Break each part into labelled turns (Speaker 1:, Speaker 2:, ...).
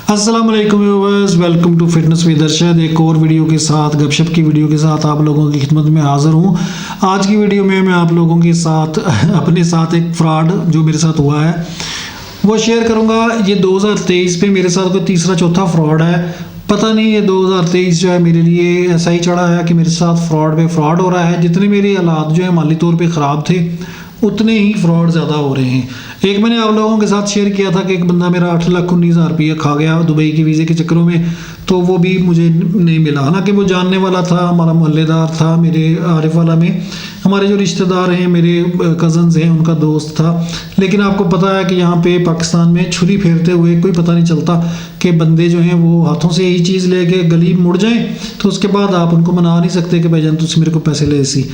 Speaker 1: अस्सलाम वालेकुम viewers, welcome to fitness with Arshad. एक और वीडियो के साथ, गपशप की वीडियो के साथ आप लोगों की खिदमत में हाज़िर हूँ। आज की वीडियो में मैं आप लोगों के साथ अपने साथ एक फ्रॉड जो मेरे साथ हुआ है वो शेयर करूँगा। ये 2023 पे मेरे साथ कोई तीसरा चौथा फ्रॉड है। पता नहीं ये 2023 जो है मेरे लिए ऐसा ही चढ़ा है कि मेरे साथ फ्रॉड पे फ्रॉड हो रहा है। जितने मेरे हालात जो है माली तौर पे ख़राब थे उतने ही फ्रॉड ज़्यादा हो रहे हैं। एक मैंने आप लोगों के साथ शेयर किया था कि एक बंदा मेरा 8,19,000 रुपये खा गया दुबई के वीज़े के चक्करों में, तो वो भी मुझे नहीं मिला। हालांकि वो जानने वाला था, हमारा मोहल्लेदार था, मेरे आरिफ वाला में हमारे जो रिश्तेदार हैं, मेरे कज़न्स हैं, उनका दोस्त था। लेकिन आपको पता है कि यहाँ पे पाकिस्तान में छुरी फेरते हुए कोई पता नहीं चलता कि बंदे जो हैं वो हाथों से यही चीज़ लेके गली मुड़ जाएं, तो उसके बाद आप उनको मना नहीं सकते कि भाईजान तुम मेरे को पैसे ले सी।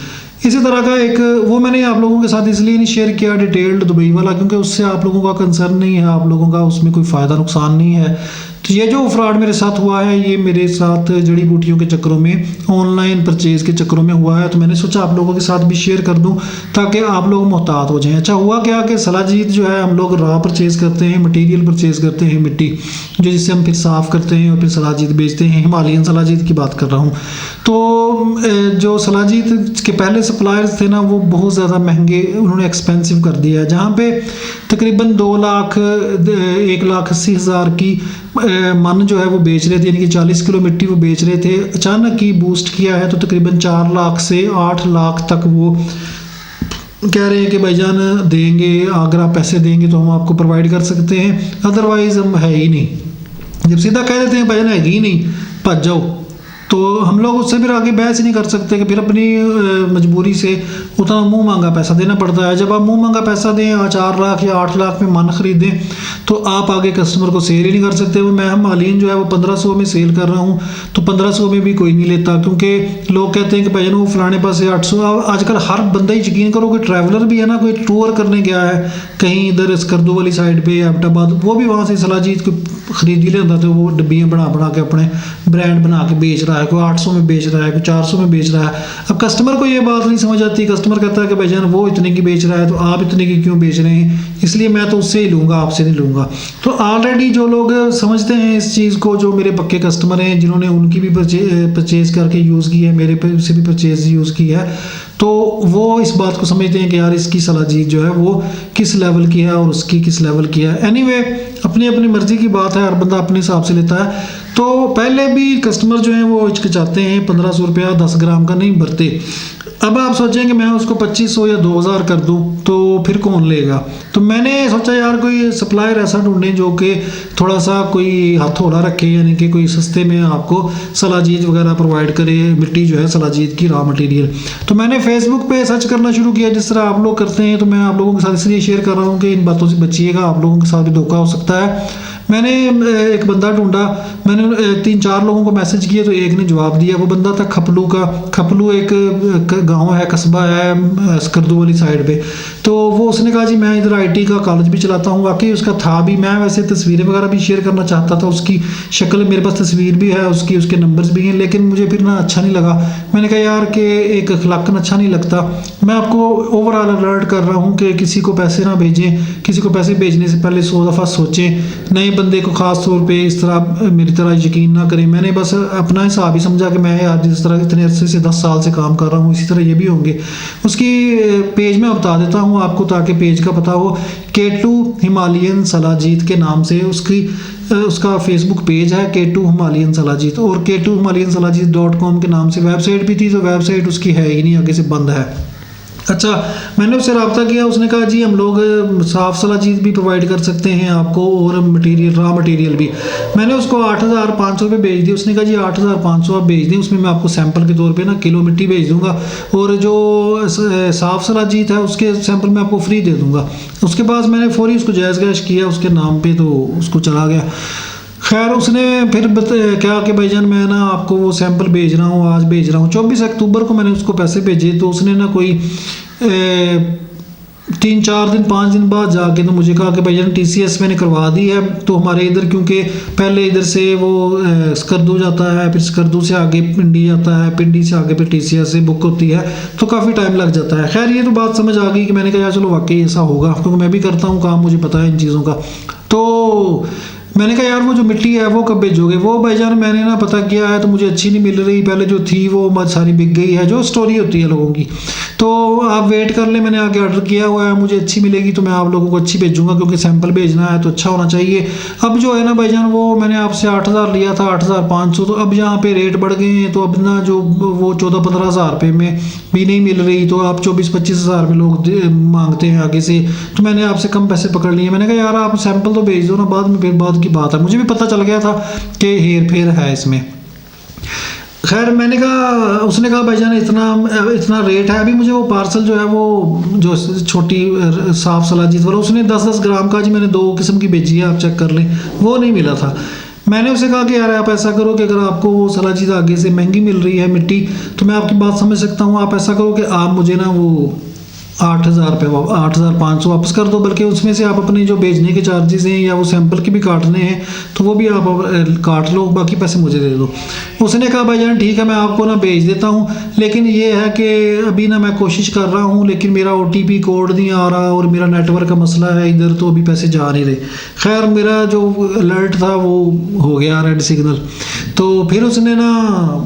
Speaker 1: इसी तरह का एक वो मैंने आप लोगों के साथ इसलिए नहीं शेयर किया डिटेल्ड दुबई वाला, क्योंकि उससे आप लोगों का कंसर्न नहीं है, आप लोगों का उसमें कोई फ़ायदा नुकसान नहीं है। तो ये जो फ्रॉड मेरे साथ हुआ है ये मेरे साथ जड़ी बूटियों के चक्करों में, ऑनलाइन परचेज़ के चक्करों में हुआ है। तो मैंने सोचा आप लोगों के साथ भी शेयर कर दूं ताकि आप लोग मोहतात हो जाएं। अच्छा हुआ क्या कि सलाजीत जो है हम लोग रॉ परचेज़ करते हैं, मटेरियल परचेज़ करते हैं, मिट्टी जो जिससे हम फिर साफ़ करते हैं और फिर सलाजीत बेचते हैं। हिमालयन सलाजीत की बात कर रहा हूँ। तो जो सलाजीत के पहले सप्लायर्स थे ना वो बहुत ज़्यादा महंगे उन्होंने एक्सपेंसिव कर दिया है। जहाँ पे तकरीबन 2,80,000 की मन जो है वो बेच रहे थे, यानी कि 40 किलो मिट्टी वो बेच रहे थे। अचानक ही बूस्ट किया है तो तकरीबन 4 लाख से 8 लाख तक वो कह रहे हैं कि भाईजान देंगे, अगर आप पैसे देंगे तो हम आपको प्रोवाइड कर सकते हैं, अदरवाइज़ हम है ही नहीं। जब सीधा कह देते हैं भाईजान है ही नहीं, भज जाओ, तो हम लोग उससे फिर आगे बहस ही नहीं कर सकते कि फिर अपनी मजबूरी से उतना मुंह मांगा पैसा देना पड़ता है। जब आप मुंह मांगा पैसा दें 4 लाख या 8 लाख में मन खरीदें तो आप आगे कस्टमर को सेल ही नहीं कर सकते। मैं हिमालयन जो है वो 1500 में सेल कर रहा हूँ, तो 1500 में भी कोई नहीं लेता, क्योंकि लोग कहते हैं कि भाई वो फलाने पास से 800। आजकल हर बंदा ही यकीन करो, कोई ट्रैवलर भी है ना, कोई टूर करने गया है कहीं इधर स्कर्दू वाली साइड पे एबटाबाद, वो भी वहाँ से सलाजीत को खरीद ही लेता, तो वो डब्बियाँ बना के अपने ब्रांड बना के बेच रहा है। कोई 800 में बेच रहा है, कोई 400 में बेच रहा है। अब कस्टमर को ये बात नहीं समझ आती। कस्टमर कहता है कि भाईजान वो इतने की बेच रहा है तो आप इतने की क्यों बेच रहे हैं, इसलिए मैं तो उससे ही लूँगा, आपसे नहीं लूँगा। तो ऑलरेडी जो लोग समझते हैं इस चीज़ को, जो मेरे पक्के कस्टमर हैं जिन्होंने उनकी भी परचेज़ करके यूज़ की है, मेरे पे से भी परचेज़ यूज़ की है, तो वो इस बात को समझते हैं कि यार इसकी सलाजीत जो है वो किस लेवल की है और उसकी किस लेवल की है। एनीवे अपनी अपनी मर्ज़ी की बात है, हर बंदा अपने हिसाब से लेता है। तो पहले भी कस्टमर जो हैं वो हिचकिचाते हैं, 1500 रुपया 10 ग्राम का नहीं भरते। अब आप सोचें कि मैं उसको 2500 या 2000 कर दूं तो फिर कौन लेगा। तो मैंने सोचा यार कोई सप्लायर ऐसा ढूंढें जो कि थोड़ा सा कोई हथौड़ा रखे, यानी कि कोई सस्ते में आपको सलाजीत वगैरह प्रोवाइड करे, मिट्टी जो है सलाजीत की रॉ मटेरियल। तो मैंने फेसबुक पे सर्च करना शुरू किया जिस तरह आप लोग करते हैं। तो मैं आप लोगों के साथ इसलिए शेयर कर रहा हूँ कि इन बातों से बचिएगा, आप लोगों के साथ भी धोखा हो सकता है। मैंने एक बंदा ढूंढा, मैंने 3-4 लोगों को मैसेज किए तो एक ने जवाब दिया। वो बंदा था खपलू का। खपलू एक गांव है, कस्बा है स्कर्दू वाली साइड पे। तो वो उसने कहा जी मैं इधर IT का कॉलेज भी चलाता हूँ। वाकई उसका था भी। मैं वैसे तस्वीरें वगैरह भी शेयर करना चाहता था, उसकी शक्ल मेरे पास तस्वीर भी है उसकी, उसके नंबर्स भी हैं, लेकिन मुझे फिर ना अच्छा नहीं लगा। मैंने कहा यार कि एक अखलाकन अच्छा नहीं लगता। मैं आपको ओवरऑल अलर्ट कर रहा हूँ कि किसी को पैसे ना भेजें, किसी को पैसे भेजने से पहले 100 दफ़ा सोचें। नए बंदे को ख़ास तौर पे इस तरह मेरी तरह यकीन ना करें। मैंने बस अपना हिसाब ही समझा कि मैं यार जिस तरह इतने अरसे से 10 साल से काम कर रहा हूँ इसी तरह ये भी होंगे। उसकी पेज में बता देता हूँ आपको ताकि पेज का पता हो। K2 हिमालयन सलाजीत के नाम से उसका फेसबुक पेज है, K2 हिमालयन सलाजीत। और K2 हिमालयन सलाजीत.com के नाम से वेबसाइट भी थी, तो वेबसाइट उसकी है ही नहीं, आगे से बंद है। अच्छा, मैंने उससे रब्ता किया, उसने कहा जी हम लोग साफ़ सलाजीत भी प्रोवाइड कर सकते हैं आपको और मटेरियल रॉ मटेरियल भी। मैंने उसको 8,500 पे भेज दी। उसने कहा जी 8,500 आप भेज दें, उसमें मैं आपको सैंपल के तौर पे ना किलो मिट्टी भेज दूंगा और जो साफ़ सलाजीत है उसके सैंपल मैं आपको फ्री दे दूंगा। उसके बाद मैंने फौरी उसको जायज़ कैश किया उसके नाम पर, तो उसको चला गया। खैर उसने फिर क्या कि भाईजान मैं ना आपको वो सैंपल भेज रहा हूँ, आज भेज रहा हूँ। 24 अक्टूबर को मैंने उसको पैसे भेजे, तो उसने ना कोई 3-4 दिन 5 दिन बाद जाके तो मुझे कहा कि भाईजान TCS मैंने करवा दी है। तो हमारे इधर क्योंकि पहले इधर से वो स्कर्दू जाता है, फिर स्कर्दू से आगे पिंडी जाता है, पिंडी से आगे फिर TCS से बुक होती है, तो काफ़ी टाइम लग जाता है। खैर ये तो बात समझ आ गई कि मैंने कहा यार चलो वाकई ऐसा होगा, क्योंकि मैं भी करता हूँ काम, मुझे पता है इन चीज़ों का। तो मैंने कहा यार वो जो मिट्टी है वो कब भेजोगे? वो भाईजान मैंने ना पता किया है तो मुझे अच्छी नहीं मिल रही, पहले जो थी वो सारी बिक गई है, जो स्टोरी होती है लोगों की। तो आप वेट कर ले, मैंने आगे ऑर्डर किया हुआ है, मुझे अच्छी मिलेगी तो मैं आप लोगों को अच्छी भेजूंगा, क्योंकि सैंपल भेजना है तो अच्छा होना चाहिए। अब जो है ना भाईजान, वो मैंने आपसे 8,000 लिया था, 8,500, तो अब यहाँ पे रेट बढ़ गए हैं, तो अब ना जो वो 14-15 हज़ार रुपये में भी नहीं मिल रही, तो आप 24-25 हज़ार में लोग मांगते हैं आगे से। तो मैंने आपसे कम पैसे पकड़ लिए। मैंने कहा यार आप सैंपल तो भेज दो ना, बाद में फिर बाद की बात है। मुझे भी पता चल गया था कि हेर फेर है इसमें। खैर मैंने कहा, उसने कहा भाईजान इतना इतना रेट है। अभी मुझे वो पार्सल जो है वो जो छोटी साफ सलाजीत वाला, उसने 10-10 ग्राम का, जी मैंने 2 किस्म की भेजी है, आप चेक कर लें, वो नहीं मिला था। मैंने उसे कहा कि यार आप ऐसा करो कि अगर आपको वो सलाजीत आगे से महंगी मिल रही है मिट्टी, तो मैं आपकी बात समझ सकता हूँ, आप ऐसा करो कि आप मुझे ना वो 8,000 रुपये 8,500 वापस कर दो, बल्कि उसमें से आप अपने जो भेजने के चार्जेस हैं या वो सैंपल के भी काटने हैं तो वो भी आप काट लो, बाकी पैसे मुझे दे दो। उसने कहा भाईजान ठीक है मैं आपको ना भेज देता हूँ, लेकिन ये है कि अभी ना मैं कोशिश कर रहा हूँ, लेकिन मेरा OTP कोड नहीं आ रहा और मेरा नेटवर्क का मसला है इधर, तो अभी पैसे जा नहीं रहे। खैर मेरा जो अलर्ट था वो हो गया रेड सिग्नल। तो फिर उसने ना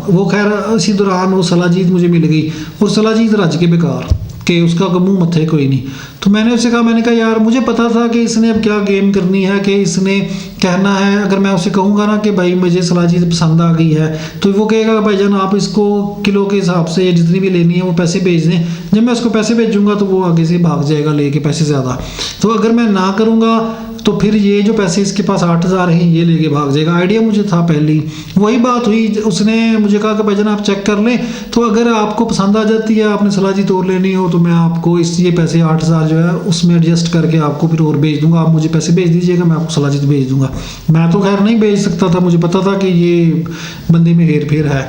Speaker 1: वो, खैर इसी दौरान वो सलाजीत मुझे मिल गई, और सलाजीत रज के बेकार कि उसका मुंह मत्थे कोई नहीं। तो मैंने उससे कहा, मैंने कहा यार मुझे पता था कि इसने अब क्या गेम करनी है, कि इसने कहना है, अगर मैं उसे कहूँगा ना कि भाई मुझे सलाजीत पसंद आ गई है, तो वो कहेगा भाईजान आप इसको किलो के हिसाब से जितनी भी लेनी है वो पैसे भेज दें। जब मैं उसको पैसे भेजूँगा तो वो आगे से भाग जाएगा लेके पैसे ज़्यादा। तो अगर मैं ना करूँगा तो फिर ये जो पैसे इसके पास 8,000 हैं ये लेके भाग जाएगा। आइडिया मुझे था पहले ही। वही बात हुई, उसने मुझे कहा कि भाईजान आप चेक कर लें, तो अगर आपको पसंद आ जाती है, आपने सलाजीत और लेनी हो, तो मैं आपको इस ये पैसे 8,000 जो है उसमें एडजस्ट करके आपको फिर और भेज दूंगा। आप मुझे पैसे भेज दीजिएगा, मैं आपको सलाजीत भेज दूंगा। मैं तो खैर नहीं भेज सकता था, मुझे पता था कि ये बंदे में हेर फेर है।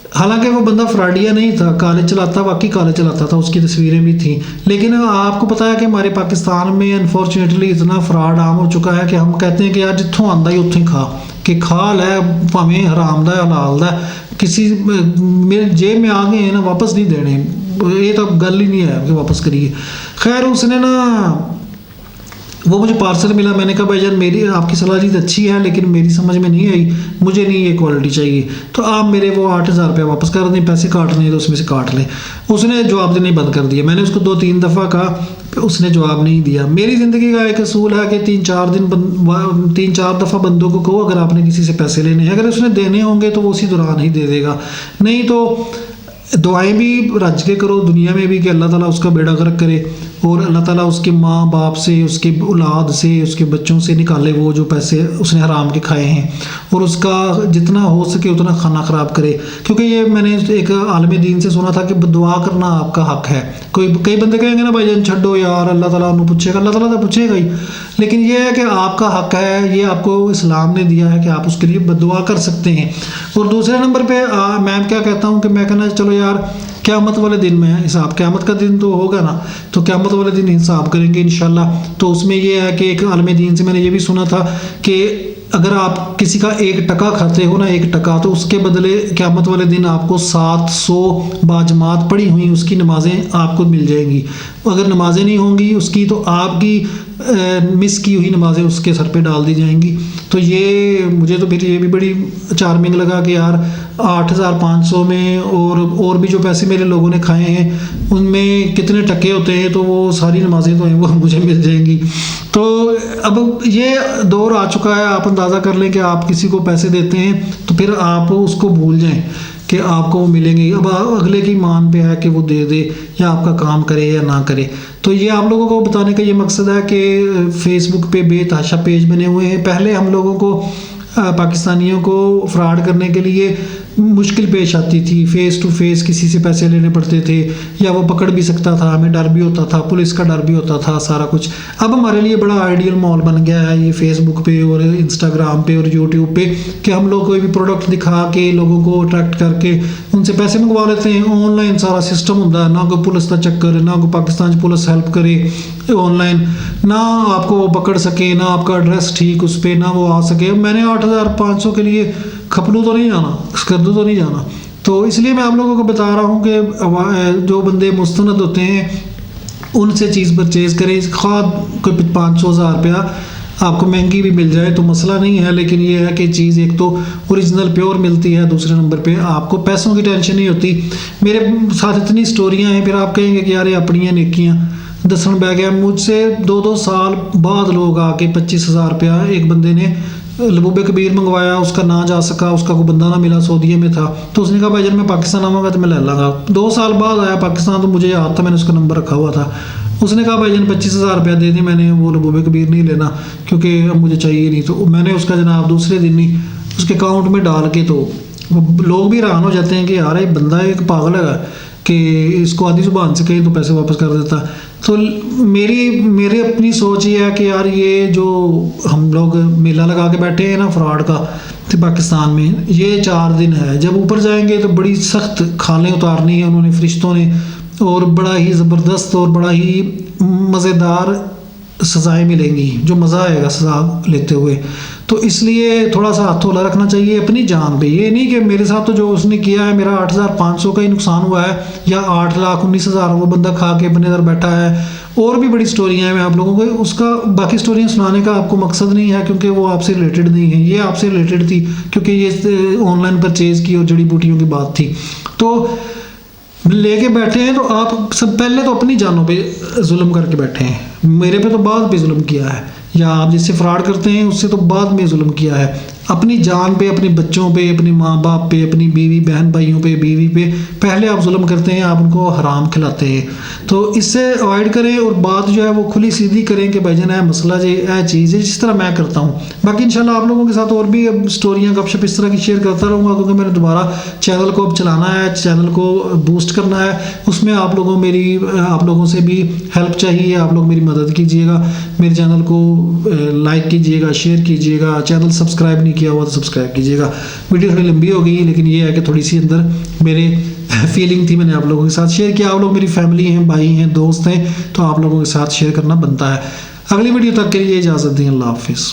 Speaker 1: हालांकि वो बंदा फ्रॉडिया नहीं था, कॉलेज चलाता, बाकी कॉलेज चलाता था, उसकी तस्वीरें भी थी। लेकिन आपको पता है कि हमारे पाकिस्तान में अनफॉर्चुनेटली इतना फ्रॉड आम हो चुका है कि हम कहते हैं कि यार जितों आंदा ही उत्थों ही खा, कि खा लै भावें हराम दा हलाल दा, किसी मेरे जेब में आ गए हैं ना वापस नहीं देने, ये तो गल ही नहीं है कि वापस करिए। खैर उसने ना वो मुझे पार्सल मिला, मैंने कहा भाईजान मेरी आपकी सलाजीत अच्छी है लेकिन मेरी समझ में नहीं आई, मुझे नहीं ये क्वालिटी चाहिए, तो आप मेरे वो 8,000 रुपये वापस कर दें, पैसे काटने हैं तो उसमें से काट लें। उसने जवाब देना ही बंद कर दिया। मैंने उसको 2-3 दफ़ा कहा, उसने जवाब नहीं दिया। मेरी ज़िंदगी का एक असूल है कि 3-4 दफ़ा बंदों को कहो अगर आपने किसी से पैसे लेने हैं, अगर उसने देने होंगे तो वो उसी दौरान ही दे देगा, नहीं तो दुआएं भी रज के करो दुनिया में भी कि अल्लाह ताला उसका बेड़ा गर्क करे, और अल्लाह ताला उसके माँ बाप से, उसके औलाद से, उसके बच्चों से निकाले वो जो पैसे उसने हराम के खाए हैं, और उसका जितना हो सके उतना खाना ख़राब करे। क्योंकि ये मैंने एक आलम दीन से सुना था कि दुआ करना आपका हक है। कई बंदे कहेंगे ना भाईजान छड्डो यार, अल्लाह ताला उन्हें पूछेगा, अल्लाह ताला तो पूछेगा ही, लेकिन ये है कि आपका हक है, ये आपको इस्लाम ने दिया है कि आप उसके लिए दुआ कर सकते हैं। और दूसरे नंबर पर मैं क्या कहता हूँ कि मैं कहना चलो यार क़यामत वाले दिन में हिसाब, क़यामत का दिन तो होगा ना, तो क़यामत वाले दिन हिसाब करेंगे इंशाल्लाह। तो उसमें ये है कि एक आलम दीन से मैंने ये भी सुना था कि अगर आप किसी का 1 टका खाते हो ना, 1 टका, तो उसके बदले क़यामत वाले दिन आपको 700 बाजमात पढ़ी हुई उसकी नमाज़ें आपको मिल जाएंगी। अगर नमाज़ें नहीं होंगी उसकी तो आपकी मिस की हुई नमाज़ें उसके सर पे डाल दी जाएंगी। तो ये मुझे तो फिर ये भी बड़ी चार्मिंग लगा कि यार 8,500 में और भी जो पैसे मेरे लोगों ने खाए हैं उनमें कितने टके होते हैं, तो वो सारी नमाज़ें तो हैं वो मुझे मिल जाएंगी। तो अब ये दौर आ चुका है, आप अंदाज़ा कर लें कि आप किसी को पैसे देते हैं तो फिर आप उसको भूल जाएं कि आपको वो मिलेंगे। अब अगले की मान पे है कि वो दे दे या आपका काम करे या ना करे। तो ये आप लोगों को बताने का ये मकसद है कि फेसबुक पे बेतहाशा पेज बने हुए हैं। पहले हम लोगों को पाकिस्तानियों को फ्रॉड करने के लिए मुश्किल पेश आती थी, फ़ेस टू फेस किसी से पैसे लेने पड़ते थे, या वो पकड़ भी सकता था, हमें डर भी होता था, पुलिस का डर भी होता था, सारा कुछ। अब हमारे लिए बड़ा आइडियल माहौल बन गया है ये फेसबुक पे और इंस्टाग्राम पे और यूट्यूब पे कि हम लोग कोई भी प्रोडक्ट दिखा के लोगों को अट्रैक्ट करके उनसे पैसे मंगवा लेते हैं। ऑनलाइन सारा सिस्टम होता है, ना कोई पुलिस का चक्कर, ना कोई पाकिस्तान पुलिस हेल्प करे ऑनलाइन, ना आपको वो पकड़ सके, ना आपका एड्रेस ठीक उस पर, ना वो आ सके। मैंने 8,500 के लिए खपलू तो नहीं जाना, स्कर्दू तो नहीं जाना। तो इसलिए मैं आप लोगों को बता रहा हूँ कि जो बंदे मुस्तनद होते हैं उनसे चीज़ परचेज़ करें, खाद कोई 500,000 रुपया आपको महंगी भी मिल जाए तो मसला नहीं है, लेकिन ये है कि चीज़ एक तो ओरिजिनल प्योर मिलती है, दूसरे नंबर पे आपको पैसों की टेंशन नहीं होती। मेरे साथ इतनी स्टोरियाँ हैं, फिर आप कहेंगे कि यार ये अपनी नेकियाँ दसन बह गया। मुझसे 2-2 साल बाद लोग आके 25,000 रुपया एक बंदे ने लबूबे कबीर मंगवाया, उसका ना जा सका, उसका कोई बंदा ना मिला, सऊदीया में था, तो उसने कहा भाई जब मैं पाकिस्तान आऊँगा तो मैं ले लूँगा। 2 साल बाद आया पाकिस्तान तो मुझे याद था, मैंने उसका नंबर रखा हुआ था। उसने कहा भाईजान 25,000 रुपया दे दें, मैंने वो लबूबे कबीर नहीं लेना क्योंकि अब मुझे चाहिए नहीं। तो मैंने उसका जनाब दूसरे दिन ही उसके अकाउंट में डाल के, तो लोग भी हैरान हो जाते हैं कि यार ये बंदा एक पागल है कि इसको आधी जुबान से कहीं तो पैसे वापस कर देता। तो मेरी अपनी सोच ये है कि यार ये जो हम लोग मेला लगा के बैठे हैं ना फ्रॉड का, तो पाकिस्तान में ये 4 दिन है, जब ऊपर जाएंगे तो बड़ी सख्त खालें उतारनी है उन्होंने फरिश्तों ने, और बड़ा ही ज़बरदस्त और बड़ा ही मज़ेदार सज़ाएँ मिलेंगी, जो मज़ा आएगा सज़ा लेते हुए। तो इसलिए थोड़ा सा हाथ हौला रखना चाहिए अपनी जान पे। ये नहीं कि मेरे साथ तो जो उसने किया है मेरा 8,500 का ही नुकसान हुआ है, या 8,19,000 वो बंदा खा के अपने इधर बैठा है। और भी बड़ी स्टोरियाँ हैं, मैं आप लोगों को उसका बाकी स्टोरियाँ सुनाने का आपको मकसद नहीं है, क्योंकि वो आपसे रिलेटेड नहीं है। ये आपसे रिलेटेड थी क्योंकि ये ऑनलाइन परचेज़ की और जड़ी बूटियों की बात थी। तो लेके बैठे हैं तो आप सब पहले तो अपनी जानों पे जुल्म करके बैठे हैं, मेरे पे तो बाद पे जुल्म किया है, या आप जिससे फ्रॉड करते हैं उससे तो बाद में जुल्म किया है। अपनी जान पे, अपने बच्चों पे, अपने माँ बाप पे, अपनी बीवी बहन भाइयों पे, बीवी पे पहले आप जुल्म करते हैं, आप उनको हराम खिलाते हैं। तो इससे अवॉइड करें और बात जो है वो खुली सीधी करें कि भाईजान है मसला जो है चीज़ है, जिस तरह मैं करता हूँ। बाकी इंशाल्लाह आप लोगों के साथ और भी अब स्टोरियाँ गपशप इस तरह की शेयर करता रहूँगा, क्योंकि मैंने दोबारा चैनल को अब चलाना है, चैनल को बूस्ट करना है। उसमें आप लोगों से भी हेल्प चाहिए, आप लोग मेरी मदद कीजिएगा, मेरे चैनल को लाइक कीजिएगा, शेयर कीजिएगा, चैनल सब्सक्राइब नहीं किया हुआ तो सब्सक्राइब कीजिएगा। वीडियो थोड़ी लंबी हो गई, लेकिन ये है कि थोड़ी सी अंदर मेरे फीलिंग थी, मैंने आप लोगों के साथ शेयर किया। आप लोग मेरी फैमिली हैं, भाई हैं, दोस्त हैं, तो आप लोगों के साथ शेयर करना बनता है। अगली वीडियो तक के लिए इजाज़त दें, अल्लाह हाफिज़।